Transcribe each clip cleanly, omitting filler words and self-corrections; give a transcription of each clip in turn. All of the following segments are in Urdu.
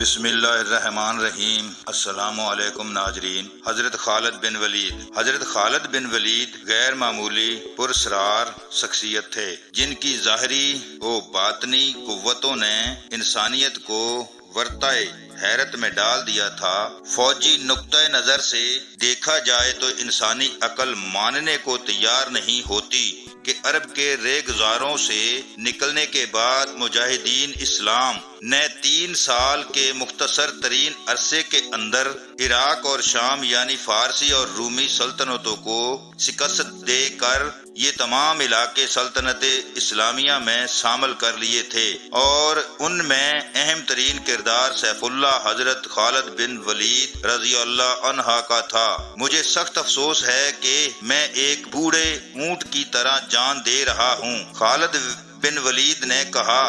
بسم اللہ الرحمن الرحیم۔ السلام علیکم ناظرین۔ حضرت خالد بن ولید غیر معمولی پراسرار شخصیت تھے، جن کی ظاہری و باطنی قوتوں نے انسانیت کو ورطۂ حیرت میں ڈال دیا تھا۔ فوجی نقطۂ نظر سے دیکھا جائے تو انسانی عقل ماننے کو تیار نہیں ہوتی کہ عرب کے ریگزاروں سے نکلنے کے بعد مجاہدین اسلام نے 3 سال کے مختصر ترین عرصے کے اندر عراق اور شام یعنی فارسی اور رومی سلطنتوں کو شکست دے کر یہ تمام علاقے سلطنت اسلامیہ میں شامل کر لیے تھے، اور ان میں اہم ترین کردار سیف اللہ حضرت خالد بن ولید رضی اللہ عنہ کا تھا۔ مجھے سخت افسوس ہے کہ میں ایک بوڑھے اونٹ کی طرح جان دے رہا ہوں۔ خالد بن ولید نے کہا،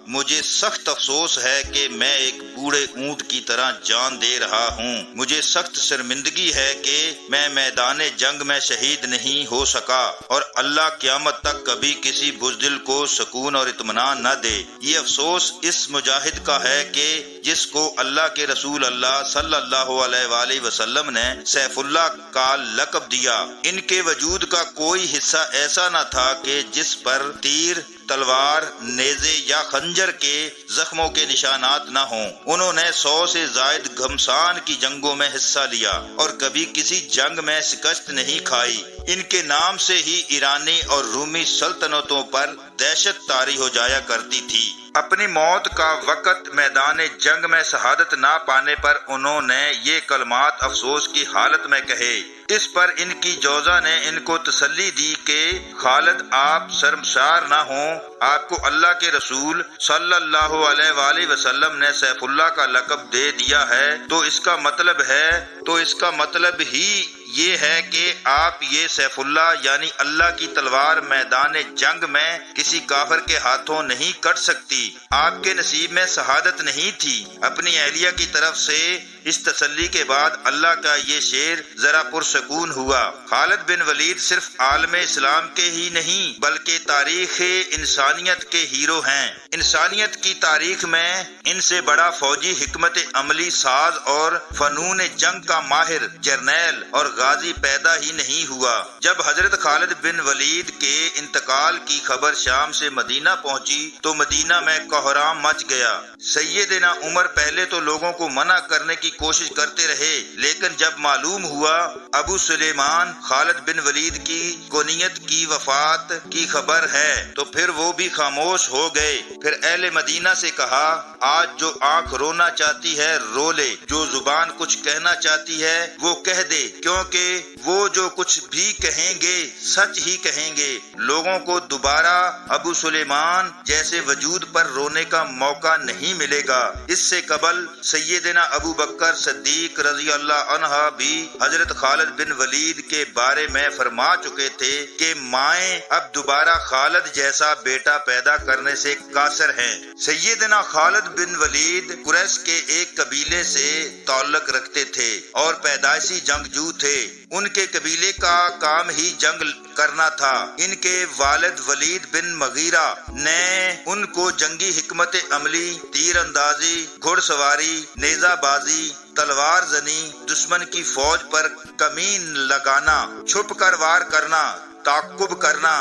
مجھے سخت افسوس ہے کہ میں ایک بوڑھے اونٹ کی طرح جان دے رہا ہوں۔ مجھے سخت شرمندگی ہے کہ میں میدان جنگ میں شہید نہیں ہو سکا، اور اللہ قیامت تک کبھی کسی بزدل کو سکون اور اطمینان نہ دے۔ یہ افسوس اس مجاہد کا ہے کہ جس کو اللہ کے رسول اللہ صلی اللہ علیہ وآلہ وسلم نے سیف اللہ کا لقب دیا۔ ان کے وجود کا کوئی حصہ ایسا نہ تھا کہ جس پر تیر، تلوار، نیزے یا خنجر کے زخموں کے نشانات نہ ہوں۔ انہوں نے 100 سے زائد گھمسان کی جنگوں میں حصہ لیا اور کبھی کسی جنگ میں شکست نہیں کھائی۔ ان کے نام سے ہی ایرانی اور رومی سلطنتوں پر دہشت طاری ہو جایا کرتی تھی۔ اپنی موت کا وقت میدان جنگ میں شہادت نہ پانے پر انہوں نے یہ کلمات افسوس کی حالت میں کہے۔ اس پر ان کی جوزہ نے ان کو تسلی دی کہ خالد آپ شرمسار نہ ہوں، آپ کو اللہ کے رسول صلی اللہ علیہ وآلہ وسلم نے سیف اللہ کا لقب دے دیا ہے، تو اس کا مطلب ہی یہ ہے کہ آپ یہ سیف اللہ یعنی اللہ کی تلوار میدان جنگ میں کسی کافر کے ہاتھوں نہیں کٹ سکتی۔ آپ کے نصیب میں شہادت نہیں تھی۔ اپنی اہلیہ کی طرف سے اس تسلی کے بعد اللہ کا یہ شعر ذرا پرسکون ہوا۔ خالد بن ولید صرف عالم اسلام کے ہی نہیں بلکہ تاریخ انسانیت کے ہیرو ہیں۔ انسانیت کی تاریخ میں ان سے بڑا فوجی حکمت عملی ساز اور فنون جنگ کا ماہر جرنیل اور غازی پیدا ہی نہیں ہوا۔ جب حضرت خالد بن ولید کے انتقال کی خبر شام سے مدینہ پہنچی تو مدینہ میں کوہرام مچ گیا۔ سیدنا عمر پہلے تو لوگوں کو منع کرنے کی کوشش کرتے رہے، لیکن جب معلوم ہوا ابو سلیمان خالد بن ولید کی کونیت کی وفات کی خبر ہے تو پھر وہ بھی خاموش ہو گئے۔ پھر اہل مدینہ سے کہا، آج جو آنکھ رونا چاہتی ہے رو لے، جو زبان کچھ کہنا چاہتی ہے وہ کہہ دے، کیونکہ وہ جو کچھ بھی کہیں گے سچ ہی کہیں گے۔ لوگوں کو دوبارہ ابو سلیمان جیسے وجود پر رونے کا موقع نہیں ملے گا۔ اس سے قبل سیدنا ابو بکر صدیق رضی اللہ عنہ بھی حضرت خالد بن ولید کے بارے میں فرما چکے تھے کہ مائیں اب دوبارہ خالد جیسا بیٹا پیدا کرنے سے قاصر ہیں۔ سیدنا خالد بن ولید قریش کے ایک قبیلے سے تعلق رکھتے تھے اور پیدائشی جنگجو تھے۔ ان کے قبیلے کا کام ہی جنگ کرنا تھا۔ ان کے والد ولید بن مغیرہ نے ان کو جنگی حکمت عملی، تیر اندازی، گھڑ سواری، نیزہ بازی، تلوار زنی، دشمن کی فوج پر کمین لگانا، چھپ کر وار کرنا، تعقب کرنا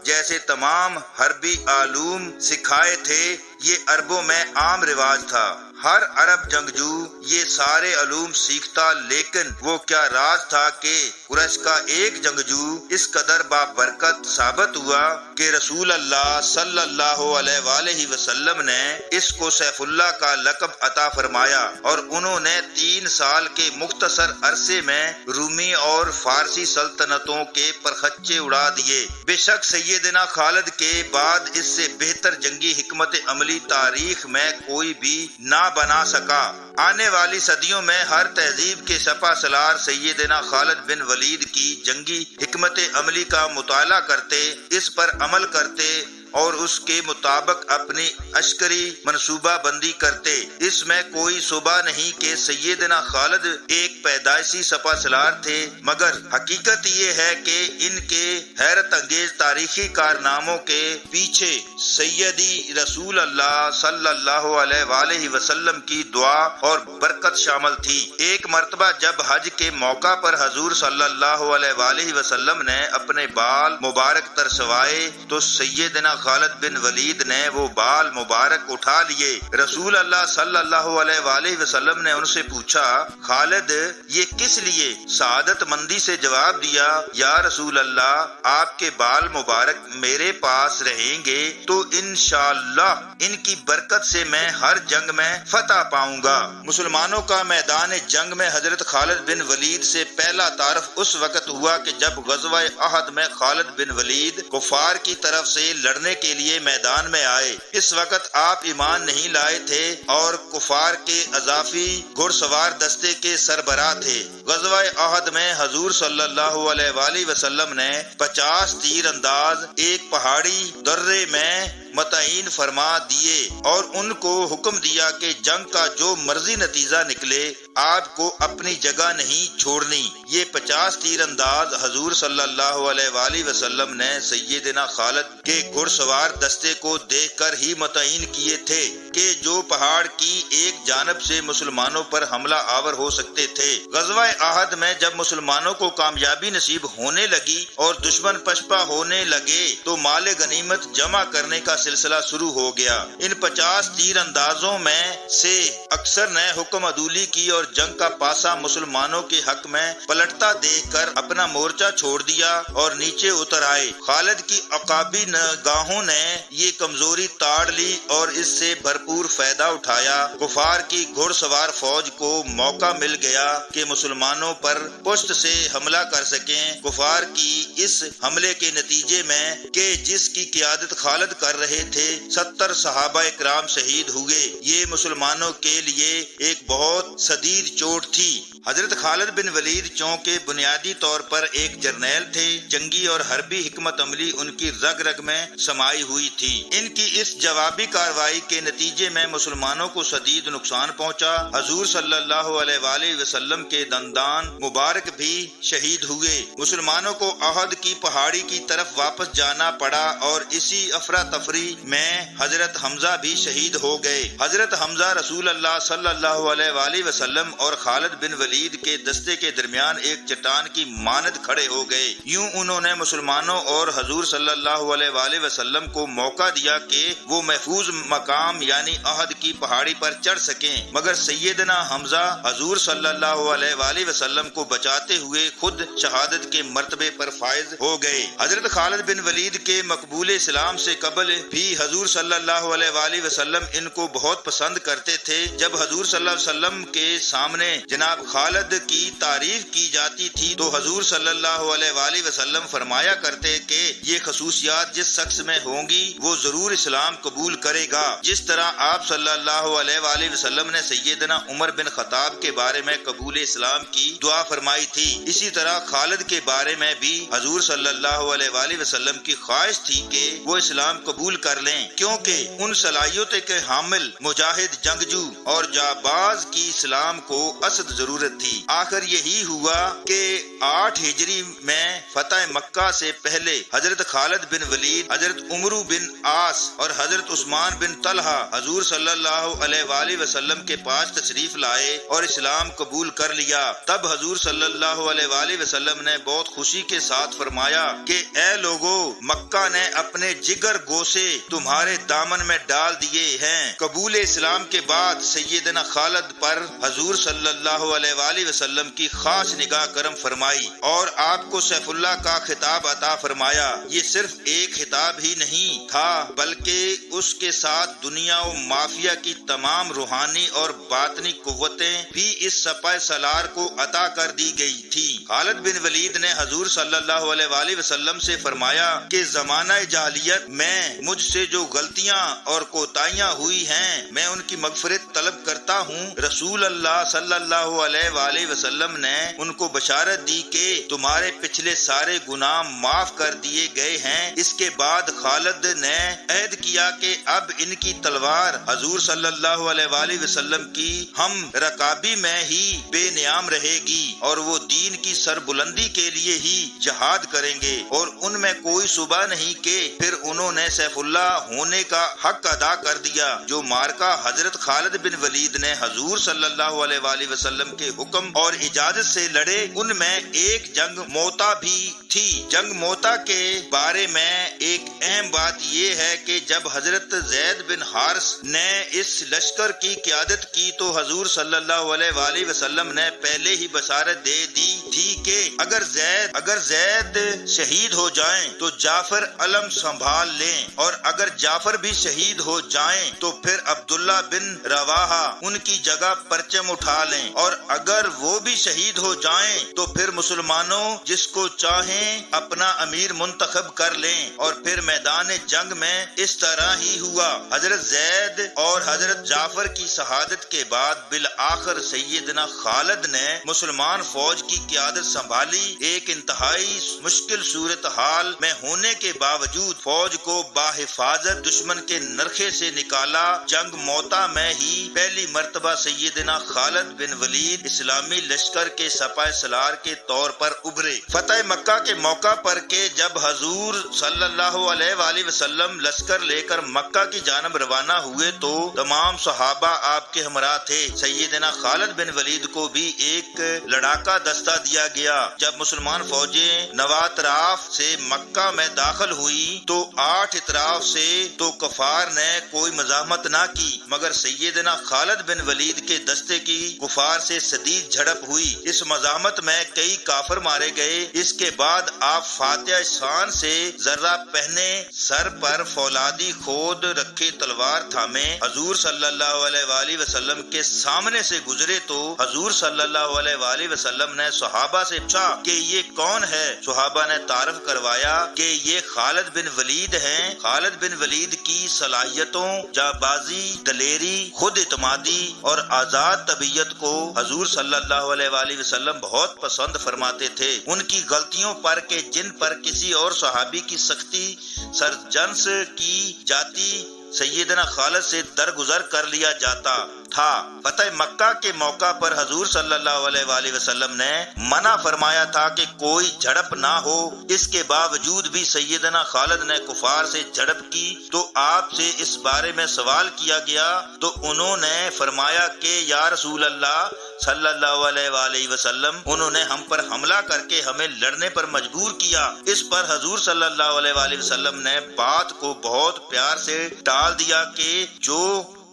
جیسے تمام حربی علوم سکھائے تھے۔ یہ عربوں میں عام رواج تھا۔ ہر عرب جنگجو یہ سارے علوم سیکھتا، لیکن وہ کیا راز تھا کہ قریش کا ایک جنگجو اس قدر بابرکت ثابت ہوا کہ رسول اللہ صلی اللہ علیہ وآلہ وسلم نے اس کو سیف اللہ کا لقب عطا فرمایا، اور انہوں نے 3 سال کے مختصر عرصے میں رومی اور فارسی سلطنتوں کے پرخچے اڑا دیے۔ بے شک سیدنا خالد کے بعد اس سے بہتر جنگی حکمت عملی تاریخ میں کوئی بھی نہ بنا سکا۔ آنے والی صدیوں میں ہر تہذیب کے سپہ سالار سیدنا خالد بن ولید کی جنگی حکمت عملی کا مطالعہ کرتے، اس پر عمل کرتے اور اس کے مطابق اپنی عسکری منصوبہ بندی کرتے۔ اس میں کوئی شبہ نہیں کہ سیدنا خالد ایک پیدائشی سپہ سالار تھے، مگر حقیقت یہ ہے کہ ان کے حیرت انگیز تاریخی کارناموں کے پیچھے سیدی رسول اللہ صلی اللہ علیہ وآلہ وسلم کی دعا اور برکت شامل تھی۔ ایک مرتبہ جب حج کے موقع پر حضور صلی اللہ علیہ وآلہ وسلم نے اپنے بال مبارک ترسوائے تو سیدنا خالد بن ولید نے وہ بال مبارک اٹھا لیے۔ رسول اللہ صلی اللہ علیہ وآلہ وسلم نے ان سے پوچھا، خالد یہ کس لیے؟ سعادت مندی سے جواب دیا، یا رسول اللہ آپ کے بال مبارک میرے پاس رہیں گے تو انشاءاللہ ان کی برکت سے میں ہر جنگ میں فتح پاؤں گا۔ مسلمانوں کا میدان جنگ میں حضرت خالد بن ولید سے پہلا تعارف اس وقت ہوا کہ جب غزوہ احد میں خالد بن ولید کفار کی طرف سے لڑنے کے لیے میدان میں آئے۔ اس وقت آپ ایمان نہیں لائے تھے اور کفار کے اضافی گھڑ سوار دستے کے سربراہ تھے۔ غزوہ احد میں حضور صلی اللہ علیہ وآلہ وسلم نے 50 تیر انداز ایک پہاڑی درے میں متعین فرما دیے اور ان کو حکم دیا کہ جنگ کا جو مرضی نتیجہ نکلے آپ کو اپنی جگہ نہیں چھوڑنی۔ یہ 50 تیر انداز حضور صلی اللہ علیہ وآلہ وسلم نے سیدنا خالد کے گھڑ سوار دستے کو دیکھ کر ہی متعین کیے تھے کہ جو پہاڑ کی ایک جانب سے مسلمانوں پر حملہ آور ہو سکتے تھے۔ غزوہ احد میں جب مسلمانوں کو کامیابی نصیب ہونے لگی اور دشمن پشپا ہونے لگے تو مال غنیمت جمع کرنے کا سلسلہ شروع ہو گیا۔ ان 50 تیر اندازوں میں سے اکثر نے حکم عدولی کی اور جنگ کا پاسا مسلمانوں کے حق میں پلٹتا دیکھ کر اپنا مورچہ چھوڑ دیا اور نیچے اتر آئے۔ خالد کی عقابی نگاہوں نے یہ کمزوری تاڑ لی اور اس سے بھرپور فائدہ اٹھایا۔ کفار کی گھڑ سوار فوج کو موقع مل گیا کہ مسلمانوں پر پشت سے حملہ کر سکیں۔ کفار کی اس حملے کے نتیجے میں کہ جس کی قیادت خالد کر رہے تھے 70 صحابہ اکرام شہید ہوئے۔ یہ مسلمانوں کے لیے ایک بہت شدید چوٹ تھی۔ حضرت خالد بن ولید چونکہ بنیادی طور پر ایک جرنیل تھے، جنگی اور حربی حکمت عملی ان کی رگ رگ میں سمائی ہوئی تھی۔ ان کی اس جوابی کارروائی کے نتیجے میں مسلمانوں کو شدید نقصان پہنچا۔ حضور صلی اللہ علیہ وآلہ وسلم کے دندان مبارک بھی شہید ہوئے۔ مسلمانوں کو احد کی پہاڑی کی طرف واپس جانا پڑا اور اسی افراتفری میں حضرت حمزہ بھی شہید ہو گئے۔ حضرت حمزہ رسول اللہ صلی اللہ علیہ وآلہ وسلم اور خالد بن ولید کے دستے کے درمیان ایک چٹان کی مانند کھڑے ہو گئے۔ یوں انہوں نے مسلمانوں اور حضور صلی اللہ علیہ وآلہ وسلم کو موقع دیا کہ وہ محفوظ مقام یعنی احد کی پہاڑی پر چڑھ سکیں، مگر سیدنا حمزہ حضور صلی اللہ علیہ وآلہ وسلم کو بچاتے ہوئے خود شہادت کے مرتبے پر فائز ہو گئے۔ حضرت خالد بن ولید کے مقبول اسلام سے قبل بھی حضور صلی اللہ علیہ وآلہ وسلم ان کو بہت پسند کرتے تھے۔ جب حضور صلی اللہ علیہ وسلم کے سامنے جناب خالد کی تعریف کی جاتی تھی تو حضور صلی اللہ علیہ وآلہ وسلم فرمایا کرتے کہ یہ خصوصیات جس شخص میں ہوں گی وہ ضرور اسلام قبول کرے گا۔ جس طرح آپ صلی اللہ علیہ وآلہ وسلم نے سیدنا عمر بن خطاب کے بارے میں قبول اسلام کی دعا فرمائی تھی، اسی طرح خالد کے بارے میں بھی حضور صلی اللہ علیہ وآلہ وسلم کی خواہش تھی کہ وہ اسلام قبول کر لیں، کیونکہ ان صلاحیتوں کے حامل مجاہد جنگجو اور جاباز کی اسلام کو اسد ضرورت تھی۔ آخر یہی ہوا کہ 8 ہجری میں فتح مکہ سے پہلے حضرت خالد بن ولید، حضرت عمرو بن عاص اور حضرت عثمان بن طلحہ حضور صلی اللہ علیہ وآلہ وسلم کے پاس تشریف لائے اور اسلام قبول کر لیا۔ تب حضور صلی اللہ علیہ وآلہ وسلم نے بہت خوشی کے ساتھ فرمایا کہ اے لوگو، مکہ نے اپنے جگر گوشے تمہارے دامن میں ڈال دیے ہیں۔ قبول اسلام کے بعد سیدنا خالد پر حضور صلی اللہ علیہ وآلہ وسلم کی خاص نگاہ کرم فرمائی اور آپ کو سیف اللہ کا خطاب عطا فرمایا۔ یہ صرف ایک خطاب ہی نہیں تھا بلکہ اس کے ساتھ دنیا و مافیا کی تمام روحانی اور باطنی قوتیں بھی اس سپہ سالار کو عطا کر دی گئی تھی۔ خالد بن ولید نے حضور صلی اللہ علیہ وآلہ وسلم سے فرمایا کہ زمانہ جاہلیت میں مجھ مجھ سے جو غلطیاں اور کوتاہیاں ہوئی ہیں میں ان کی مغفرت طلب کرتا ہوں۔ رسول اللہ صلی اللہ علیہ وآلہ وسلم نے ان کو بشارت دی کہ تمہارے پچھلے سارے گناہ معاف کر دیے گئے ہیں۔ اس کے بعد خالد نے عہد کیا کہ اب ان کی تلوار حضور صلی اللہ علیہ وآلہ وسلم کی ہم رکابی میں ہی بے نیام رہے گی اور وہ دین کی سربلندی کے لیے ہی جہاد کریں گے، اور ان میں کوئی شبہ نہیں کہ پھر انہوں نے سیف اللہ ہونے کا حق ادا کر دیا۔ جو مارکا حضرت خالد بن ولید نے حضور صلی اللہ علیہ وآلہ وسلم کے حکم اور اجازت سے لڑے ان میں ایک جنگ موتا بھی تھی۔ جنگ موتا کے بارے میں ایک اہم بات یہ ہے کہ جب حضرت زید بن حارث نے اس لشکر کی قیادت کی تو حضور صلی اللہ علیہ وآلہ وسلم نے پہلے ہی بشارت دے دی تھی کہ اگر زید شہید ہو جائیں تو جعفر علم سنبھال لیں، اور اگر جعفر بھی شہید ہو جائیں تو پھر عبداللہ بن رواحہ ان کی جگہ پرچم اٹھا لیں، اور اگر وہ بھی شہید ہو جائیں تو پھر مسلمانوں جس کو چاہیں اپنا امیر منتخب کر لیں۔ اور پھر میدان جنگ میں اس طرح ہی ہوا۔ حضرت زید اور حضرت جعفر کی شہادت کے بعد بالآخر سیدنا خالد نے مسلمان فوج کی قیادت سنبھالی۔ ایک انتہائی مشکل صورتحال میں ہونے کے باوجود فوج کو بحفاظت دشمن کے نرخے سے نکالا۔ جنگ موتا میں ہی پہلی مرتبہ سیدنا خالد بن ولید اسلامی لشکر کے سپاہ سالار کے طور پر ابھرے۔ فتح مکہ کے موقع پر کہ جب حضور صلی اللہ علیہ وآلہ وسلم لشکر لے کر مکہ کی جانب روانہ ہوئے تو تمام صحابہ آپ کے ہمراہ تھے۔ سیدنا خالد بن ولید کو بھی ایک لڑاکا دستہ دیا گیا۔ جب مسلمان فوجیں نوا اطراف سے مکہ میں داخل ہوئی تو 8 اطراف سے تو کفار نے کوئی مزاحمت نہ کی، مگر سیدنا خالد بن ولید کے دستے کی کفار سے شدید جھڑپ ہوئی۔ اس مزاحمت میں کئی کافر مارے گئے۔ اس کے بعد آپ فاتحہ شان سے ذرہ پہنے، سر پر فولادی خود رکھے تلوار تھامے حضور صلی اللہ علیہ وآلہ وسلم کے سامنے سے گزرے تو حضور صلی اللہ علیہ وآلہ وسلم نے صحابہ سے پوچھا کہ یہ کون ہے؟ صحابہ نے تعارف کروایا کہ یہ خالد بن ولید ہیں۔ خالد بن ولید کی صلاحیتوں، جانبازی، دلیری، خود اعتمادی اور آزاد طبیعت کو حضور صلی اللہ علیہ وآلہ وسلم بہت پسند فرماتے تھے۔ ان کی غلطیوں پر کہ جن پر کسی اور صحابی کی سختی سرزنش کی جاتی سیدنا خالد سے درگزر کر لیا جاتا تھا۔ فتح مکہ کے موقع پر حضور صلی اللہ علیہ وآلہ وسلم نے منع فرمایا تھا کہ کوئی جھڑپ نہ ہو۔ اس کے باوجود بھی سیدنا خالد نے کفار سے جھڑپ کی تو آپ سے اس بارے میں سوال کیا گیا تو انہوں نے فرمایا کہ یا رسول اللہ صلی اللہ علیہ وآلہ وسلم، انہوں نے ہم پر حملہ کر کے ہمیں لڑنے پر مجبور کیا۔ اس پر حضور صلی اللہ علیہ وآلہ وسلم نے بات کو بہت پیار سے ٹال دیا کہ جو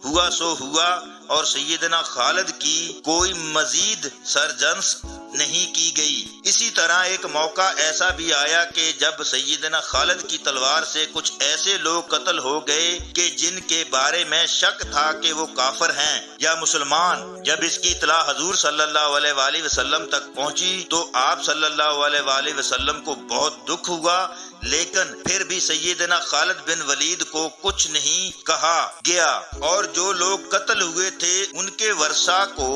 ہوا سو ہوا، اور سیدنا خالد کی کوئی مزید سرزنش نہیں کی گئی۔ اسی طرح ایک موقع ایسا بھی آیا کہ جب سیدنا خالد کی تلوار سے کچھ ایسے لوگ قتل ہو گئے کہ جن کے بارے میں شک تھا کہ وہ کافر ہیں یا مسلمان۔ جب اس کی اطلاع حضور صلی اللہ علیہ وآلہ وسلم تک پہنچی تو آپ صلی اللہ علیہ وآلہ وسلم کو بہت دکھ ہوا، لیکن پھر بھی سیدنا خالد بن ولید کو کچھ نہیں کہا گیا، اور جو لوگ قتل ہوئے تھے ان کے ورثاء کو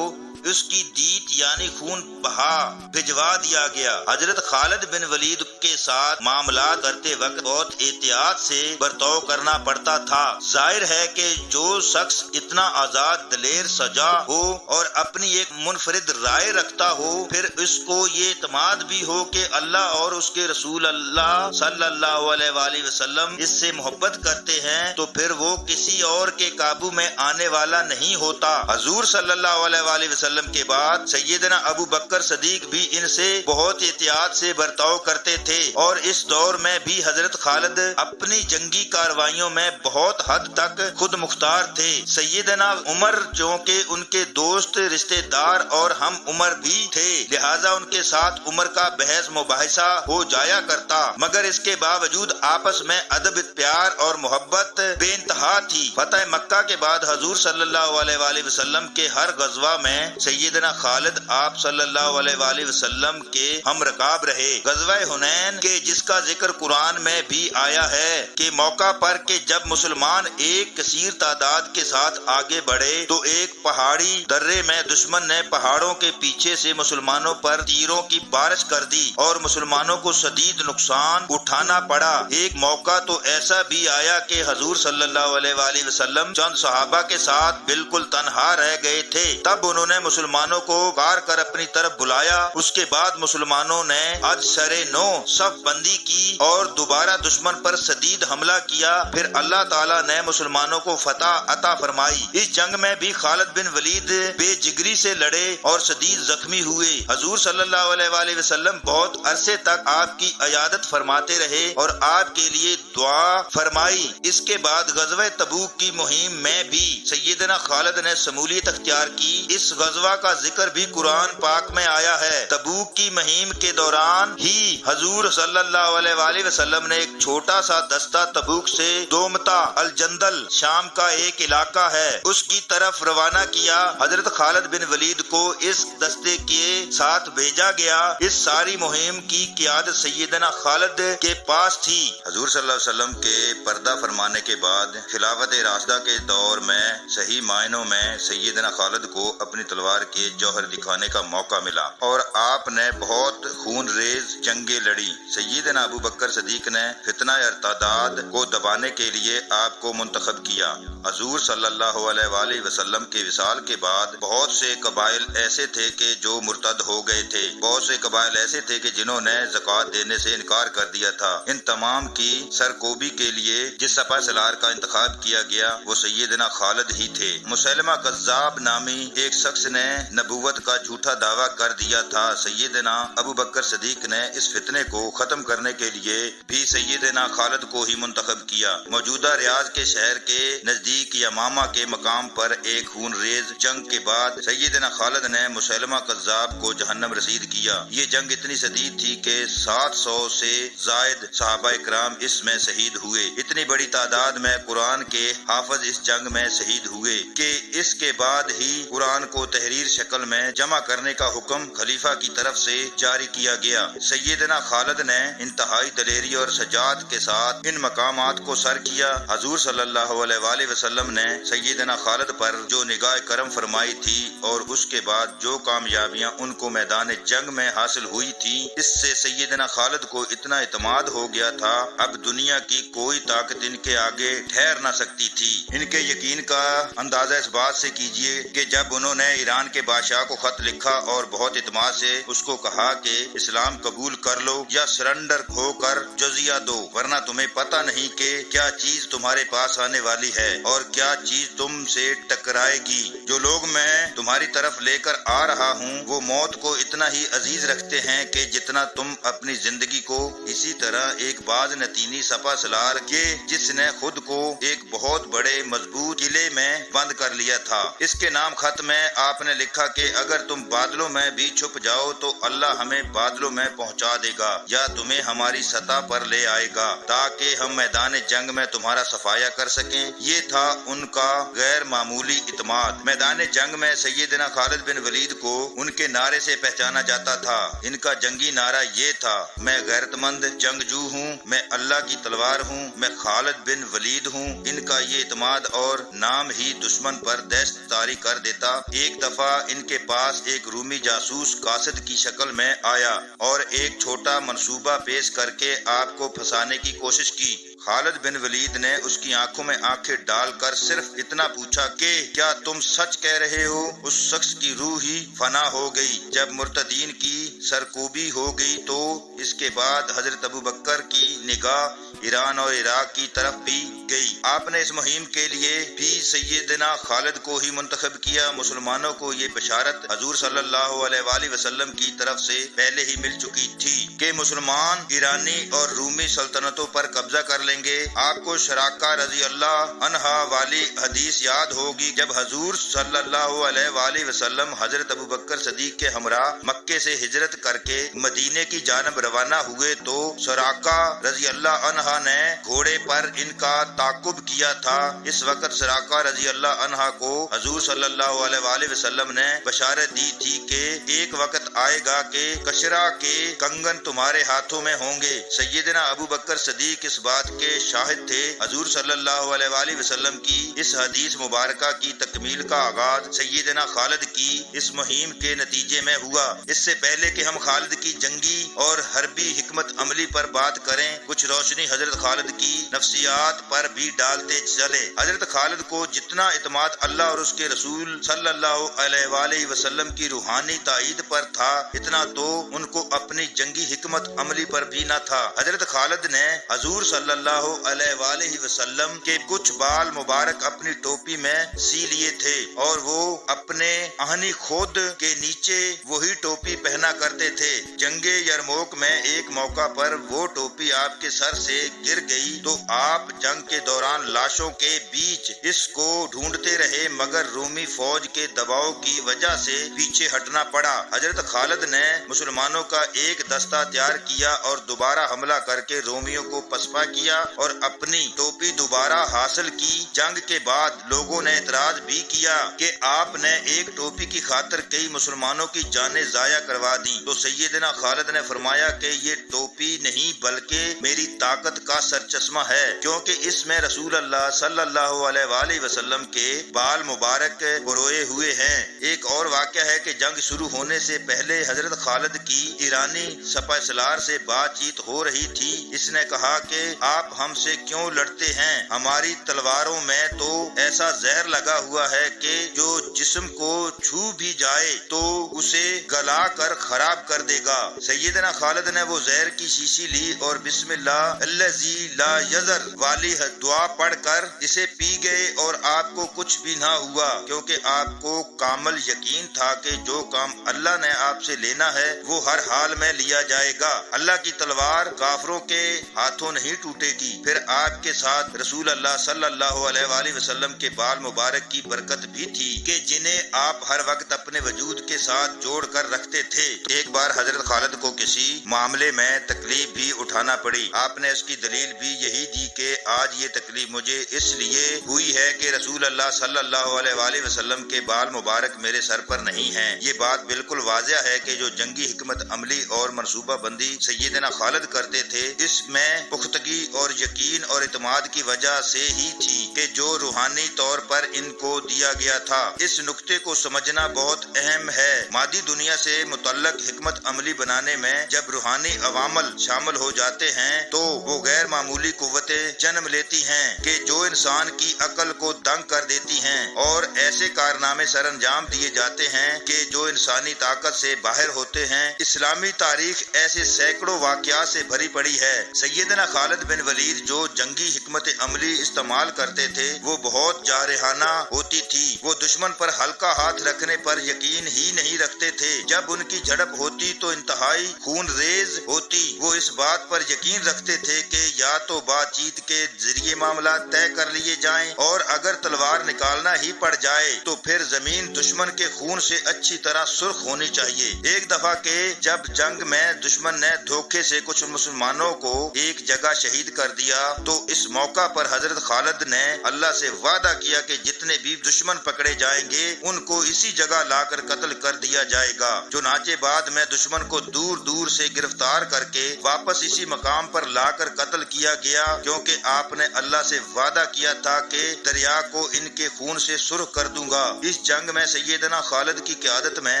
اس کی دیت یعنی خون بہا بھجوا دیا گیا۔ حضرت خالد بن ولید کے ساتھ معاملات کرتے وقت بہت احتیاط سے برتاؤ کرنا پڑتا تھا۔ ظاہر ہے کہ جو شخص اتنا آزاد، دلیر، سجا ہو اور اپنی ایک منفرد رائے رکھتا ہو، پھر اس کو یہ اعتماد بھی ہو کہ اللہ اور اس کے رسول اللہ صلی اللہ علیہ وآلہ وسلم اس سے محبت کرتے ہیں، تو پھر وہ کسی اور کے قابو میں آنے والا نہیں ہوتا۔ حضور صلی اللہ علیہ وآلہ وسلم کے بعد سیدنا ابو بکر صدیق بھی ان سے بہت احتیاط سے برتاؤ کرتے تھے، اور اس دور میں بھی حضرت خالد اپنی جنگی کارروائیوں میں بہت حد تک خود مختار تھے۔ سیدنا عمر چونکہ ان کے دوست، رشتے دار اور ہم عمر بھی تھے، لہذا ان کے ساتھ عمر کا بحث مباحثہ ہو جایا کرتا، مگر اس کے باوجود آپس میں ادب، پیار اور محبت بے انتہا تھی۔ فتح مکہ کے بعد حضور صلی اللہ علیہ وآلہ وسلم کے ہر غزوہ میں سیدنا خالد آپ صلی اللہ علیہ وآلہ وسلم کے ہم رکاب رہے۔ غزوہ حنین کے جس کا ذکر قرآن میں بھی آیا ہے کہ موقع پر کہ جب مسلمان ایک کثیر تعداد کے ساتھ آگے بڑھے تو ایک پہاڑی درے میں دشمن نے پہاڑوں کے پیچھے سے مسلمانوں پر تیروں کی بارش کر دی اور مسلمانوں کو شدید نقصان اٹھانا پڑا۔ ایک موقع تو ایسا بھی آیا کہ حضور صلی اللہ علیہ وآلہ وسلم چند صحابہ کے ساتھ بالکل تنہا رہ گئے تھے، تب انہوں نے مسلمانوں کو پکار کر اپنی طرف بلایا۔ اس کے بعد مسلمانوں نے از سر نو صف بندی کی اور دوبارہ دشمن پر شدید حملہ کیا، پھر اللہ تعالیٰ نے مسلمانوں کو فتح عطا فرمائی۔ اس جنگ میں بھی خالد بن ولید بے جگری سے لڑے اور شدید زخمی ہوئے۔ حضور صلی اللہ علیہ وآلہ وسلم بہت عرصے تک آپ کی عیادت فرماتے رہے اور آپ کے لیے دعا فرمائی۔ اس کے بعد غزوہ تبوک کی مہم میں بھی سیدنا خالد نے شمولیت اختیار کی۔ اس غزوہ کا ذکر بھی قرآن پاک میں آیا ہے۔ تبوک کی مہم کے دوران ہی حضور صلی اللہ علیہ وآلہ وسلم نے ایک چھوٹا سا دستہ تبوک سے دومتا الجندل، شام کا ایک علاقہ ہے، اس کی طرف روانہ کیا۔ حضرت خالد بن ولید کو اس دستے کے ساتھ بھیجا گیا۔ اس ساری مہم کی قیادت سیدنا خالد کے پاس تھی۔ حضور صلی اللہ علیہ وسلم کے پردہ فرمانے کے بعد خلافت راشدہ کے دور میں صحیح معنوں میں سیدنا خالد کو اپنی تلوار کے جوہر دکھانے کا موقع ملا اور آپ نے بہت خون ریز جنگیں لڑی۔ سیدنا ابو بکر صدیق نے فتنہ ارتداد کو دبانے کے لیے آپ کو منتخب کیا۔ حضور صلی اللہ علیہ وآلہ وسلم کے وصال کے بعد بہت سے قبائل ایسے تھے کہ جو مرتد ہو گئے تھے، بہت سے قبائل ایسے تھے کہ جنہوں نے زکوٰۃ دینے سے انکار کر دیا تھا۔ ان تمام کی سرکوبی کے لیے جس سپہ سالار کا انتخاب کیا گیا وہ سیدنا خالد ہی تھے۔ مسلمہ کذاب نامی ایک شخص نے نبوت کا جھوٹا دعویٰ کر دیا تھا۔ سیدنا ابو بکر صدیق نے اس فتنے کو ختم کرنے کے لیے بھی سیدنا خالد کو ہی منتخب کیا۔ موجودہ ریاض کے شہر کے نزدیک یمامہ کے مقام پر ایک خون ریز جنگ کے بعد سیدنا خالد نے مسلمہ کذاب کو جہنم رسید کیا۔ یہ جنگ اتنی شدید تھی کہ 700 سے زائد صحابہ اکرام اس میں شہید ہوئے۔ اتنی بڑی تعداد میں قرآن کے حافظ اس جنگ میں شہید ہوئے کہ اس کے بعد ہی قرآن کو تحریر شکل میں جمع کرنے کا حکم خلیفہ کی طرف سے جاری کیا گیا۔ سیدنا خالد نے انتہائی دلیری اور شجاعت کے ساتھ ان مقامات کو سر کیا۔ حضور صلی اللہ علیہ وآلہ وسلم نے سیدنا خالد پر جو نگاہ کرم فرمائی تھی اور اس کے بعد جو کامیابیاں ان کو میدان جنگ میں حاصل ہوئی تھی، اس سے سیدنا خالد کو اتنا اعتماد ہو گیا تھا اب دنیا کی کوئی طاقت ان کے آگے ٹھہر نہ سکتی تھی۔ ان کے یقین کا اندازہ اس بات سے کیجئے کہ جب انہوں نے ایران کے بادشاہ کو خط لکھا اور بہت اعتماد سے اس کو کہا کہ اسلام قبول کر لو یا سرنڈر ہو کر جزیہ دو، ورنہ تمہیں پتہ نہیں کہ کیا چیز تمہارے پاس آنے والی ہے اور کیا چیز تم سے ٹکرائے گی۔ جو لوگ میں تمہاری طرف لے کر آ رہا ہوں وہ موت کو اتنا ہی عزیز رکھتے ہیں کہ جتنا تم اپنی زندگی کو۔ اسی طرح ایک باز نتینی سپہ سالار کے جس نے خود کو ایک بہت بڑے مضبوط قلعے میں بند کر لیا تھا، اس کے نام خط میں آپ نے لکھا کہ اگر تم بادلوں میں بھی چھپ جاؤ تو اللہ ہمیں بادلوں میں پہنچا دے گا یا تمہیں ہماری سطح پر لے آئے گا تاکہ ہم میدان جنگ میں تمہارا صفایا کر سکیں۔ یہ تھا ان کا غیر معمولی اعتماد۔ میدان جنگ میں سیدنا خالد بن ولید کو ان کے نعرے سے پہچانا جاتا تھا۔ ان کا جنگی نعرہ یہ تھا، میں غیرت مند جنگجو ہوں، میں اللہ کی تلوار ہوں، میں خالد بن ولید ہوں۔ ان کا یہ اعتماد اور نام ہی دشمن پر دہشت طاری کر دیتا۔ ایک دفعہ ان کے پاس ایک رومی جاسوس قاصد کی شکل میں آیا اور ایک چھوٹا منصوبہ پیش کر کے آپ کو پھنسانے کی کوشش کی۔ خالد بن ولید نے اس کی آنکھوں میں آنکھیں ڈال کر صرف اتنا پوچھا کہ کیا تم سچ کہہ رہے ہو؟ اس شخص کی روح ہی فنا ہو گئی۔ جب مرتدین کی سرکوبی ہو گئی تو اس کے بعد حضرت ابو بکر کی نگاہ ایران اور عراق کی طرف بھی گئی۔ آپ نے اس مہم کے لیے بھی سیدنا خالد کو ہی منتخب کیا۔ مسلمانوں کو یہ بشارت حضور صلی اللہ علیہ وآلہ وسلم کی طرف سے پہلے ہی مل چکی تھی کہ مسلمان ایرانی اور رومی سلطنتوں پر قبضہ کر لیں لیں گے۔ آپ کو شراکہ رضی اللہ عنہا والی حدیث یاد ہوگی، جب حضور صلی اللہ علیہ وآلہ وسلم حضرت ابوبکر صدیق کے ہمراہ مکے سے ہجرت کر کے مدینے کی جانب روانہ ہوئے تو شراکہ رضی اللہ عنہا نے گھوڑے پر ان کا تعاقب کیا تھا۔ اس وقت شراکہ رضی اللہ عنہا کو حضور صلی اللہ علیہ وآلہ وسلم نے بشارت دی تھی کہ ایک وقت آئے گا کہ کشرا کے کنگن تمہارے ہاتھوں میں ہوں گے۔ سیدنا ابو بکر صدیق اس بات کے شاہد تھے۔ حضور صلی اللہ علیہ وآلہ وسلم کی اس حدیث مبارکہ کی تکمیل کا آغاز سیدنا خالد کی اس مہم کے نتیجے میں ہوا۔ اس سے پہلے کہ ہم خالد کی جنگی اور حربی حکمت عملی پر بات کریں، کچھ روشنی حضرت خالد کی نفسیات پر بھی ڈالتے چلے۔ حضرت خالد کو جتنا اعتماد اللہ اور اس کے رسول صلی اللہ علیہ وآلہ وسلم کی روحانی تائید پر تھا، اتنا تو ان کو اپنی جنگی حکمت عملی پر بھی نہ تھا۔ حضرت خالد نے حضور صلی اللہ علیہ وآلہ وسلم کے کچھ بال مبارک اپنی ٹوپی میں سی لیے تھے اور وہ اپنے آہنی خود کے نیچے وہی ٹوپی پہنا کرتے تھے۔ جنگ یرموک میں ایک موقع پر وہ ٹوپی آپ کے سر سے گر گئی تو آپ جنگ کے دوران لاشوں کے بیچ اس کو ڈھونڈتے رہے، مگر رومی فوج کے دباؤ کی وجہ سے پیچھے ہٹنا پڑا۔ حضرت خالد نے مسلمانوں کا ایک دستہ تیار کیا اور دوبارہ حملہ کر کے رومیوں کو پسپا کیا اور اپنی ٹوپی دوبارہ حاصل کی۔ جنگ کے بعد لوگوں نے اعتراض بھی کیا کہ آپ نے ایک ٹوپی کی خاطر کئی مسلمانوں کی جانیں ضائع کروا دیں، تو سیدنا خالد نے فرمایا کہ یہ ٹوپی نہیں بلکہ میری طاقت کا سرچشمہ ہے، کیونکہ اس میں رسول اللہ صلی اللہ علیہ وآلہ وسلم کے بال مبارک پروئے ہوئے ہیں۔ ایک اور واقعہ ہے کہ جنگ شروع ہونے سے پہلے حضرت خالد کی ایرانی سپہ سالار سے بات چیت ہو رہی تھی۔ اس نے کہا کہ آپ ہم سے کیوں لڑتے ہیں؟ ہماری تلواروں میں تو ایسا زہر لگا ہوا ہے کہ جو جسم کو چھو بھی جائے تو اسے گلا کر خراب کر دے گا۔ سیدنا خالد نے وہ زہر کی شیشی لی اور بسم اللہ الذی لا یضر والی دعا پڑھ کر اسے پی گئے اور آپ کو کچھ بھی نہ ہوا، کیونکہ آپ کو کامل یقین تھا کہ جو کام اللہ نے آپ سے لینا ہے وہ ہر حال میں لیا جائے گا۔ اللہ کی تلوار کافروں کے ہاتھوں نہیں ٹوٹے گی۔ پھر آپ کے ساتھ رسول اللہ صلی اللہ علیہ وآلہ وسلم کے بال مبارک کی برکت بھی تھی کہ جنہیں آپ ہر وقت اپنے وجود کے ساتھ جوڑ کر رکھتے تھے۔ ایک بار حضرت خالد کو کسی معاملے میں تکلیف بھی اٹھانا پڑی۔ آپ نے اس کی دلیل بھی یہی دی کہ آج یہ تکلیف مجھے اس لیے ہوئی ہے کہ رسول اللہ صلی اللہ علیہ وآلہ وسلم کے بال مبارک میرے سر پر نہیں ہیں۔ یہ بات بالکل واضح ہے کہ جو جنگی حکمت عملی اور منصوبہ بندی سیدنا خالد کرتے تھے، اس میں پختگی اور یقین اور اعتماد کی وجہ سے ہی تھی کہ جو روحانی طور پر ان کو دیا گیا تھا۔ اس نقطے کو سمجھنا بہت اہم ہے۔ مادی دنیا سے متعلق حکمت عملی بنانے میں جب روحانی عوامل شامل ہو جاتے ہیں تو وہ غیر معمولی قوتیں جنم لیتی ہیں کہ جو انسان کی عقل کو دنگ کر دیتی ہیں، اور ایسے کارنامے سر انجام دیے جاتے ہیں کہ جو انسانی طاقت سے باہر ہوتے ہیں۔ اسلامی تاریخ ایسے سینکڑوں واقعات سے بھری پڑی ہے۔ سیدنا خالد بن ولید جو جنگی حکمت عملی استعمال کرتے تھے وہ بہت جارحانہ ہوتی تھی۔ وہ دشمن پر ہلکا ہاتھ رکھنے پر یقین ہی نہیں رکھتے تھے۔ جب ان کی جھڑپ ہوتی تو انتہائی خون ریز ہوتی۔ وہ اس بات پر یقین رکھتے تھے کہ یا تو بات چیت کے ذریعے معاملات طے کر لیے جائیں، اور اگر تلوار نکالنا ہی پڑ جائے تو پھر زمین دشمن کے خون سے اچھی طرح سرخ ہونی چاہیے۔ ایک دفعہ کہ جب جنگ میں دشمن نے دھوکے سے کچھ مسلمانوں کو ایک جگہ شہید کر دیا تو اس موقع پر حضرت خالد نے اللہ سے وعدہ کیا کہ جتنے بھی دشمن پکڑے جائیں گے ان کو اسی جگہ لا کر قتل کر دیا جائے گا۔ چنانچہ بعد میں دشمن کو دور دور سے گرفتار کر کے واپس اسی مقام پر لا کر قتل کیا گیا، کیونکہ آپ نے اللہ سے وعدہ کیا تھا کہ دریا کو ان کے خون سے سرخ کر دوں گا۔ اس جنگ میں سیدنا خالد کی قیادت میں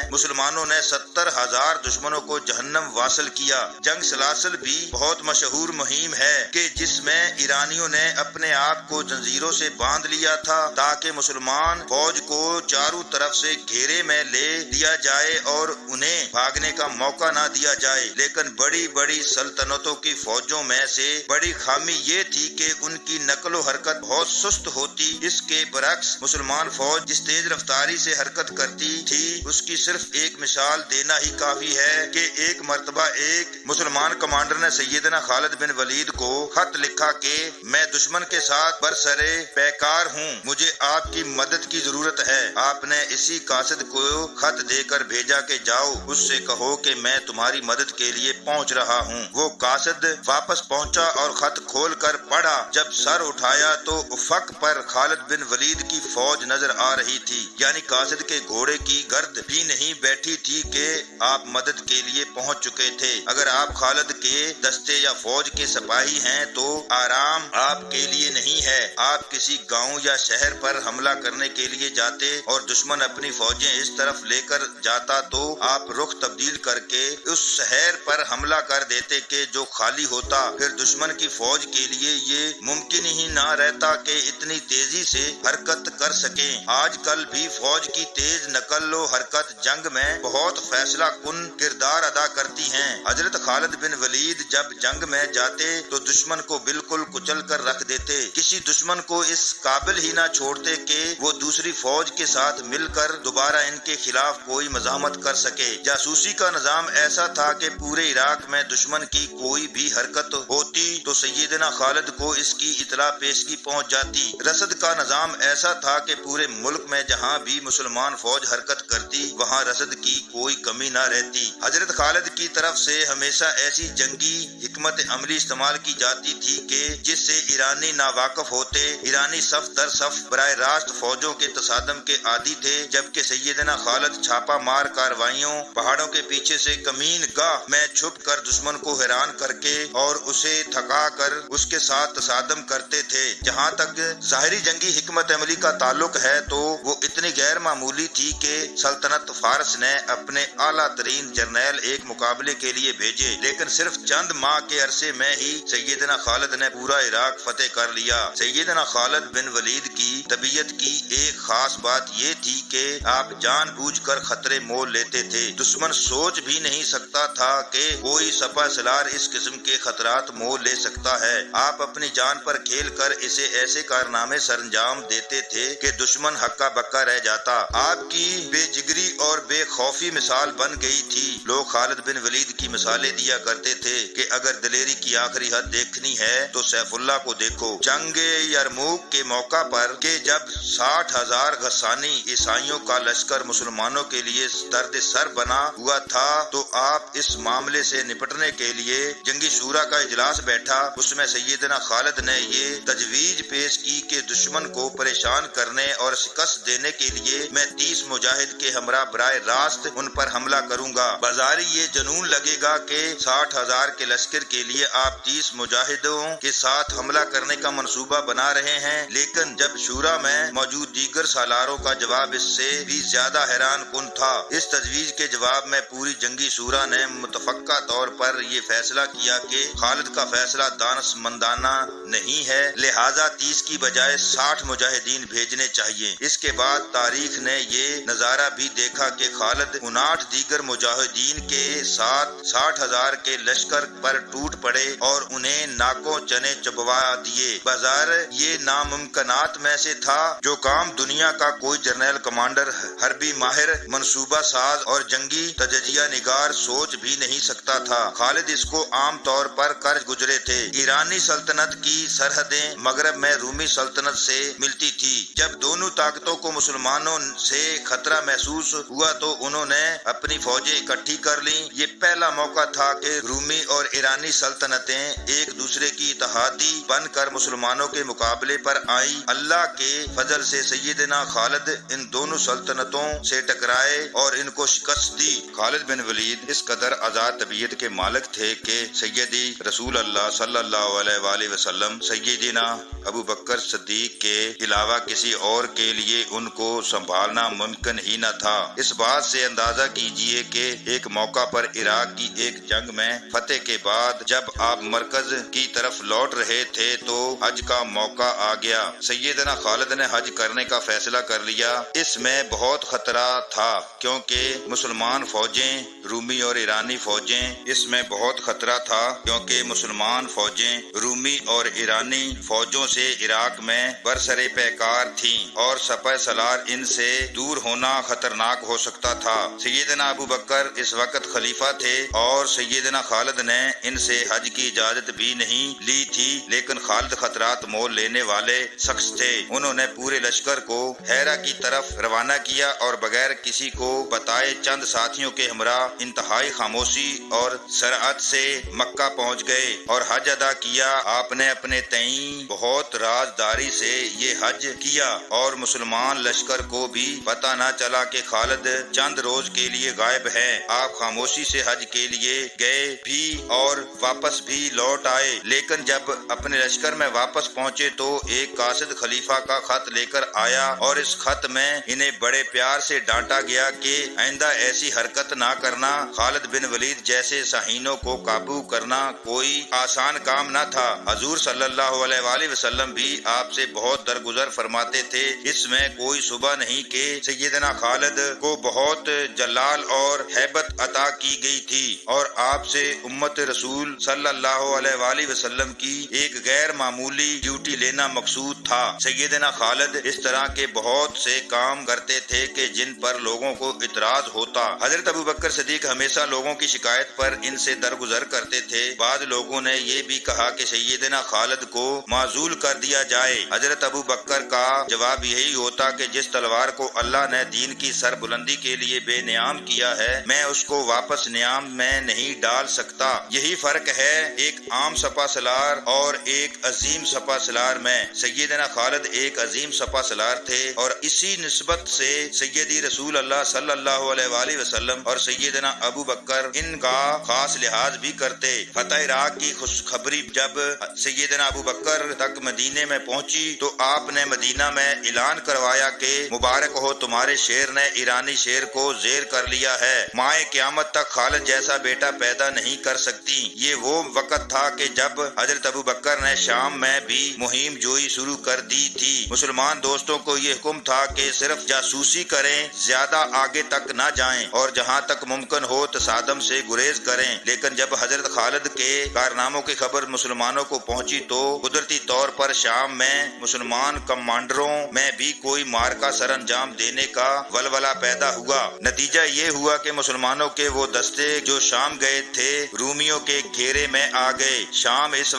مسلمانوں نے 70,000 دشمنوں کو جہنم واصل کیا۔ جنگ سلاسل بھی بہت مشہور مہم ہے کہ جس میں ایرانیوں نے اپنے آپ کو زنجیروں سے باندھ لیا تھا تاکہ مسلمان فوج کو چاروں طرف سے گھیرے میں لے لیا جائے اور انہیں بھاگنے کا موقع نہ دیا جائے۔ لیکن بڑی بڑی سلطنتوں کی فوجوں میں سے بڑی خامی یہ تھی کہ ان کی نقل و حرکت بہت سست ہوتی۔ اس کے برعکس مسلمان فوج جس تیز رفتاری سے حرکت کرتی تھی اس کی صرف ایک مثال دینا ہی کافی ہے کہ ایک مرتبہ ایک مسلمان کمانڈر نے سیدنا خالد بن ولید کو خط لکھا کہ میں دشمن کے ساتھ برسرے پیکار ہوں، مجھے آپ کی مدد کی ضرورت ہے۔ آپ نے اسی قاصد کو خط دے کر بھیجا کہ جاؤ اس سے کہو کہ میں تمہاری مدد کے لیے پہنچ رہا ہوں۔ وہ قاصد واپس پہنچا اور خط کھول کر پڑھا۔ جب سر اٹھایا تو افق پر خالد بن ولید کی فوج نظر آ رہی تھی، یعنی قاصد کے گھوڑے کی گرد بھی نہیں بیٹھی تھی کہ آپ مدد کے لیے پہنچ چکے تھے۔ اگر آپ خالد کے دستے یا فوج کے سپاہی ہیں تو آرام آپ کے لیے نہیں ہے۔ آپ کسی گاؤں یا شہر پر حملہ کرنے کے لیے جاتے اور دشمن اپنی فوجیں اس طرف لے کر جاتا تو آپ رخ تبدیل کر کے اس شہر پر حملہ کر دیتے کہ جو خالی ہوتا۔ پھر دشمن کی فوج کے لیے یہ ممکن ہی نہ رہتا کہ اتنی تیزی سے حرکت کر سکیں۔ آج کل بھی فوج کی تیز نقل و حرکت جنگ میں بہت فیصلہ کن کردار ادا کرتی ہیں۔ حضرت خالد بن ولید جب جنگ میں جاتے تو دشمن کو بالکل کچل کر رکھ دیتے، کسی دشمن کو اس قابل ہی نہ چھوڑتے کہ وہ دوسری فوج کے ساتھ مل کر دوبارہ ان کے خلاف کوئی مزاحمت کر سکے۔ جاسوسی کا نظام ایسا تھا کہ پورے عراق میں دشمن کی کوئی بھی حرکت ہوتی تو سیدنا خالد کو اس کی اطلاع پیشگی پہنچ جاتی۔ رصد کا نظام ایسا تھا کہ پورے ملک میں جہاں بھی مسلمان فوج حرکت کرتی وہاں رصد کی کوئی کمی نہ رہتی۔ حضرت خالد کی طرف سے ہمیشہ ایسی جنگی حکمت عملی استعمال کی جاتی تھی کہ جس سے ایرانی ناواقف ہوتے۔ ایرانی صف در صف براہ راست فوجوں کے تصادم کے عادی تھے، جبکہ سیدنا خالد چھاپا مار کارروائیوں، پہاڑوں کے پیچھے سے کمین گاہ میں چھپ کر دشمن کو حیران کر کے اور اسے تھکا کر اس کے ساتھ تصادم کرتے تھے۔ جہاں تک ظاہری جنگی حکمت عملی کا تعلق ہے تو وہ اتنی غیر معمولی تھی کہ سلطنت فارس نے اپنے اعلیٰ ترین جرنیل ایک مقابلے کے لیے بھیجے، لیکن صرف چند ماہ کے عرصے میں ہی سیدنا خالد نے پورا عراق فتح کر لیا۔ سیدنا خالد بن ولید کی طبیعت کی ایک خاص بات یہ تھی کہ آپ جان بوجھ کر خطرے مول لیتے تھے۔ دشمن سوچ بھی نہیں سکتا تھا کہ کوئی سپہ سالار اس قسم کے خطرات مول لے سکتا ہے۔ آپ اپنی جان پر کھیل کر اسے ایسے کارنامے سر انجام دیتے تھے کہ دشمن ہکا بکا رہ جاتا۔ آپ کی بے جگری اور بے خوفی مثال بن گئی تھی۔ لوگ خالد بن ولید کی مثالیں دیا کرتے تھے کہ اگر دلیری کی آخری حد دیکھنی ہے تو سیف اللہ کو دیکھو۔ جنگ یرموک کے موقع پر کہ جب 60,000 غسانی عیسائیوں کا لشکر مسلمانوں کے لیے درد سر بنا ہوا تھا تو آپ اس معاملے سے نپٹنے کے لیے جنگی شورا کا اجلاس بیٹھا۔ اس میں سیدنا خالد نے یہ تجویز پیش کی کہ دشمن کو پریشان کرنے اور شکست دینے کے لیے میں 30 مجاہد کے ہمراہ براہ راست ان پر حملہ کروں گا۔ بظاہر یہ جنون لگے گا کہ 60,000 کے لشکر کے لیے آپ 30 مجاہدوں کے ساتھ حملہ کرنے کا منصوبہ بنا رہے ہیں، لیکن جب شورا میں موجود دیگر سالاروں کا جواب اس سے بھی زیادہ حیران کن تھا۔ اس تجویز کے جواب میں پوری جنگی شورا نے متفقہ طور پر یہ فیصلہ کیا کہ خالد کا فیصلہ دانشمندانہ نہیں ہے، لہٰذا 30 کی بجائے 60 مجاہدین بھیجنے چاہیے۔ اس کے بعد تاریخ نے یہ نظارہ بھی دیکھا کہ خالد 59 دیگر مجاہدین کے ساتھ 60,000 کے لشکر پر ٹوٹ پڑے اور انہیں ناکوں چنے چبوا دیے۔ بظاہر یہ ناممکنات میں سے تھا جو کام دنیا کا کوئی جرنیل کمانڈر، حربی ماہر، منصوبہ ساز اور جنگی تجزیہ نگار سوچ بھی نہیں سکتا تھا۔ خالد اس کو عام طور پر کر گزرے تھے۔ ایرانی سلطنت کی سرحدیں مغرب میں رومی سلطنت سے ملتی تھی۔ جب دونوں طاقتوں کو مسلمانوں سے خطرہ محسوس ہوا تو انہوں نے اپنی فوجیں اکٹھی کر لیں۔ یہ پہلا موقع تھا کہ رومی اور ایرانی سلطنتیں ایک دوسرے کی اتحادی بن کر مسلمانوں کے مقابلے پر آئیں۔ اللہ کے فضل سے سیدنا خالد ان دونوں سلطنتوں سے ٹکرائے اور ان کو شکست دی۔ خالد بن ولید اس قدر آزاد طبیعت کے مالک تھے کہ سیدی رسول اللہ صلی اللہ علیہ وآلہ وسلم، سیدنا ابو بکر صدیق کے علاوہ کسی اور کے لیے ان کو سنبھالنا ممکن ہی نہ تھا۔ اس بات سے اندازہ کیجئے کہ ایک موقع پر عراق کی ایک جنگ میں فتح کے بعد جب آپ مرکز کی طرف لوٹ رہے تھے تو حج کا موقع آ گیا۔ سیدنا خالد نے حج کرنے کا فیصلہ کر لیا۔ اس میں بہت خطرہ تھا کیونکہ مسلمان فوجیں، رومی اور ایرانی فوجیں، اس میں بہت خطرہ تھا کیونکہ مسلمان فوجیں رومی اور ایرانی فوجوں سے عراق میں برسر پیکار تھیں اور سپہ سالار ان سے دور ہونا خطرناک ہو سکتا تھا۔ سیدنا ابو بکر اس اس وقت خلیفہ تھے اور سیدنا خالد نے ان سے حج کی اجازت بھی نہیں لی تھی، لیکن خالد خطرات مول لینے والے شخص تھے۔ انہوں نے پورے لشکر کو ہیرا کی طرف روانہ کیا اور بغیر کسی کو بتائے چند ساتھیوں کے ہمراہ انتہائی خاموشی اور سرعت سے مکہ پہنچ گئے اور حج ادا کیا۔ آپ نے اپنے تئیں بہت رازداری سے یہ حج کیا اور مسلمان لشکر کو بھی پتہ نہ چلا کہ خالد چند روز کے لیے غائب ہیں۔ آپ خاموشی سے حج کے لیے گئے بھی اور واپس بھی لوٹ آئے، لیکن جب اپنے لشکر میں واپس پہنچے تو ایک قاصد خلیفہ کا خط لے کر آیا اور اس خط میں انہیں بڑے پیار سے ڈانٹا گیا کہ آئندہ ایسی حرکت نہ کرنا۔ خالد بن ولید جیسے شاہینوں کو قابو کرنا کوئی آسان کام نہ تھا۔ حضور صلی اللہ علیہ وآلہ وسلم بھی آپ سے بہت درگزر فرماتے تھے۔ اس میں کوئی شبہ نہیں کہ سیدنا خالد کو بہت جلال اور ہیبت عطا کی گئی تھی اور آپ سے امت رسول صلی اللہ علیہ وآلہ وسلم کی ایک غیر معمولی ڈیوٹی لینا مقصود تھا۔ سیدنا خالد اس طرح کے بہت سے کام کرتے تھے کہ جن پر لوگوں کو اعتراض ہوتا۔ حضرت ابوبکر صدیق ہمیشہ لوگوں کی شکایت پر ان سے درگزر کرتے تھے۔ بعض لوگوں نے یہ بھی کہا کہ سیدنا خالد کو معزول کر دیا جائے۔ حضرت ابوبکر کا جواب یہی ہوتا کہ جس تلوار کو اللہ نے دین کی سر بلندی کے لیے بے نیام کیا ہے، میں اس کو واپس نیام میں نہیں ڈال سکتا۔ یہی فرق ہے ایک عام سپہ سالار اور ایک عظیم سپہ سالار میں۔ سیدنا خالد ایک عظیم سپہ سالار تھے اور اسی نسبت سے سیدی رسول اللہ صلی اللہ علیہ وآلہ وسلم اور سیدنا ابوبکر ان کا خاص لحاظ بھی کرتے۔ فتح عراق کی خوشخبری جب سیدنا ابوبکر تک مدینے میں پہنچی تو آپ نے مدینہ میں اعلان کروایا کہ مبارک ہو تمہارے شیر نے ایرانی شیر کو زیر کر لیا ہے، مائیں قیامت تک خالد جیسا بیٹا پیدا نہیں کر سکتی۔ یہ وہ وقت تھا کہ جب حضرت ابوبکر نے شام میں بھی مہم جوئی شروع کر دی تھی۔ مسلمان دوستوں کو یہ حکم تھا کہ صرف جاسوسی کریں، زیادہ آگے تک نہ جائیں اور جہاں تک ممکن ہو تصادم سے گریز کریں۔ لیکن جب حضرت خالد کے کارناموں کی خبر مسلمانوں کو پہنچی تو قدرتی طور پر شام میں مسلمان کمانڈروں میں بھی کوئی مارکا سر انجام دینے کا ولولہ پیدا ہوا۔ نتیجہ یہ ہوا کہ مسلمانوں کے وہ دستے جو شام گئے تھے رومیوں کے گھیرے میں آ گئے۔ شام اس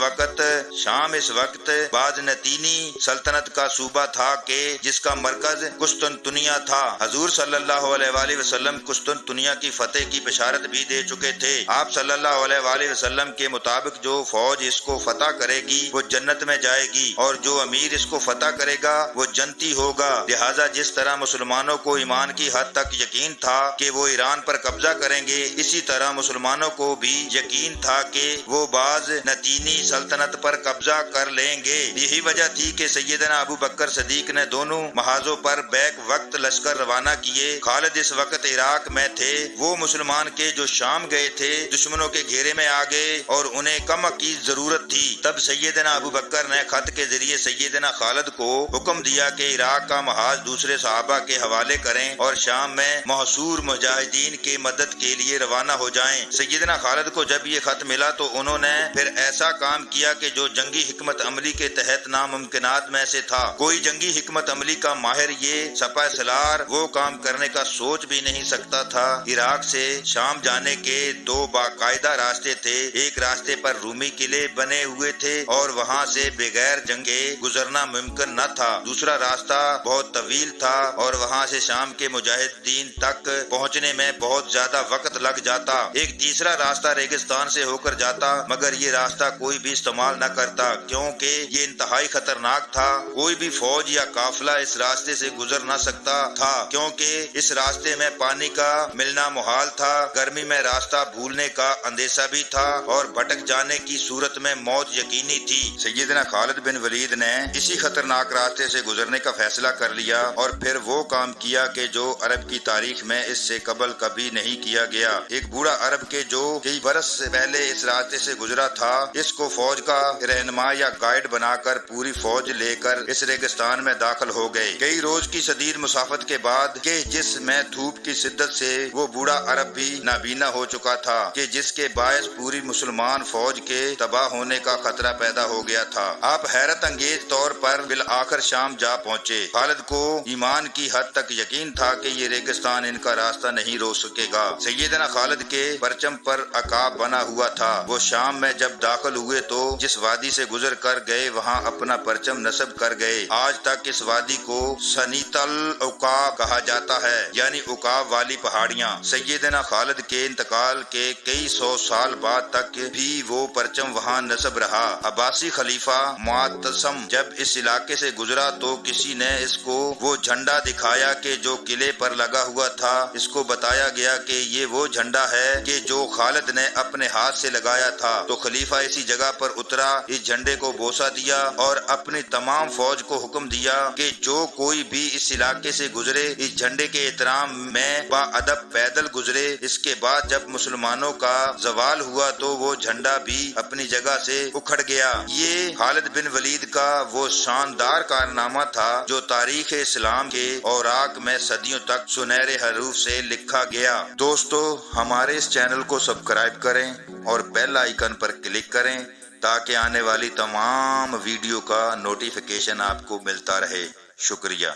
وقت بازنطینی سلطنت کا صوبہ تھا کہ جس کا مرکز قسطنطنیہ تھا۔ حضور صلی اللہ علیہ وآلہ وسلم قسطنطنیہ کی فتح کی بشارت بھی دے چکے تھے۔ آپ صلی اللہ علیہ وآلہ وسلم کے مطابق جو فوج اس کو فتح کرے گی وہ جنت میں جائے گی اور جو امیر اس کو فتح کرے گا وہ جنتی ہوگا۔ لہٰذا جس طرح مسلمانوں کو ایمان کی حد تک یقین تھا کہ وہ ایران پر قبضہ کریں گے، اسی طرح مسلمانوں کو بھی یقین تھا کہ وہ بازنطینی سلطنت پر قبضہ کر لیں گے۔ یہی وجہ تھی کہ سیدنا ابوبکر صدیق نے دونوں محاذوں پر بیک وقت لشکر روانہ کیے۔ خالد اس وقت عراق میں تھے۔ وہ مسلمان کے جو شام گئے تھے دشمنوں کے گھیرے میں آ گئے اور انہیں کمک کی ضرورت تھی۔ تب سیدنا ابوبکر نے خط کے ذریعے سیدنا خالد کو حکم دیا کہ عراق کا محاذ دوسرے صحابہ کے حوالے کریں اور شام میں محصور مجاہدین کی مدد کے لیے روانہ ہو جائیں۔ سیدنا خالد کو جب یہ خط ملا تو انہوں نے پھر ایسا کام کیا کہ جو جنگی حکمت عملی کے تحت ناممکنات میں سے تھا۔ کوئی جنگی حکمت عملی کا ماہر یہ سپہ سالار وہ کام کرنے کا سوچ بھی نہیں سکتا تھا۔ عراق سے شام جانے کے دو باقاعدہ راستے تھے۔ ایک راستے پر رومی قلعے بنے ہوئے تھے اور وہاں سے بغیر جنگے گزرنا ممکن نہ تھا۔ دوسرا راستہ بہت طویل تھا اور وہاں سے شام کے مجاہدین تک پہنچنے میں بہت زیادہ وقت لگ جاتا۔ ایک تیسرا راستہ ریگستان سے ہو کر جاتا، مگر یہ راستہ کوئی بھی استعمال نہ کرتا کیونکہ یہ انتہائی خطرناک تھا۔ کوئی بھی فوج یا قافلہ اس راستے سے گزر نہ سکتا تھا کیونکہ اس راستے میں پانی کا ملنا محال تھا۔ گرمی میں راستہ بھولنے کا اندیشہ بھی تھا اور بھٹک جانے کی صورت میں موت یقینی تھی۔ سیدنا خالد بن ولید نے اسی خطرناک راستے سے گزرنے کا فیصلہ کر لیا اور پھر وہ کام کیا کہ جو عرب کی تاریخ میں اس سے قبل کبھی نہیں کیا گیا۔ ایک بوڑھا عرب کے جو کئی برس سے پہلے اس راستے سے گزرا تھا، اس کو فوج کا رہنما یا گائیڈ بنا کر پوری فوج لے کر اس ریگستان میں داخل ہو گئے۔ کئی روز کی شدید مسافت کے بعد کہ جس میں دھوپ کی شدت سے وہ بوڑھا عرب بھی نابینا ہو چکا تھا کہ جس کے باعث پوری مسلمان فوج کے تباہ ہونے کا خطرہ پیدا ہو گیا تھا۔ آپ حیرت انگیز طور پر بالآخر شام جا پہنچے۔ خالد کو ایمان کی حد تک یقین تھا کہ یہ ریگستان ان کا راستہ نہیں روک سکے گا۔ تھا۔ سیدنا خالد کے پرچم پر عقاب بنا ہوا تھا۔ وہ شام میں جب داخل ہوئے تو جس وادی سے گزر کر گئے وہاں اپنا پرچم نصب کر گئے۔ آج تک اس وادی کو سنیت العقاب کہا جاتا ہے، یعنی عقاب والی پہاڑیاں۔ سیدنا خالد کے انتقال کے کئی سو سال بعد تک بھی وہ پرچم وہاں نصب رہا۔ عباسی خلیفہ معتصم جب اس علاقے سے گزرا تو کسی نے اس کو وہ جھنڈا دکھایا کہ جو قلعے پر لگا ہوا تھا۔ اس کو بتایا گیا کہ یہ وہ جھنڈا ہے کہ جو خالد نے اپنے ہاتھ سے لگایا تھا۔ تو خلیفہ اسی جگہ پر اترا، اس جھنڈے کو بوسہ دیا اور اپنی تمام فوج کو حکم دیا کہ جو کوئی بھی اس علاقے سے گزرے اس جھنڈے کے احترام میں با ادب پیدل گزرے۔ اس کے بعد جب مسلمانوں کا زوال ہوا تو وہ جھنڈا بھی اپنی جگہ سے اکھڑ گیا۔ یہ خالد بن ولید کا وہ شاندار کارنامہ تھا جو تاریخ اسلام کے اوراق میں صدیوں تک سنہرے حروف سے لکھا گیا۔ دوستو، ہمارے اس چینل کو سبسکرائب کریں اور بیل آئیکن پر کلک کریں تاکہ آنے والی تمام ویڈیو کا نوٹیفیکیشن آپ کو ملتا رہے۔ شکریہ۔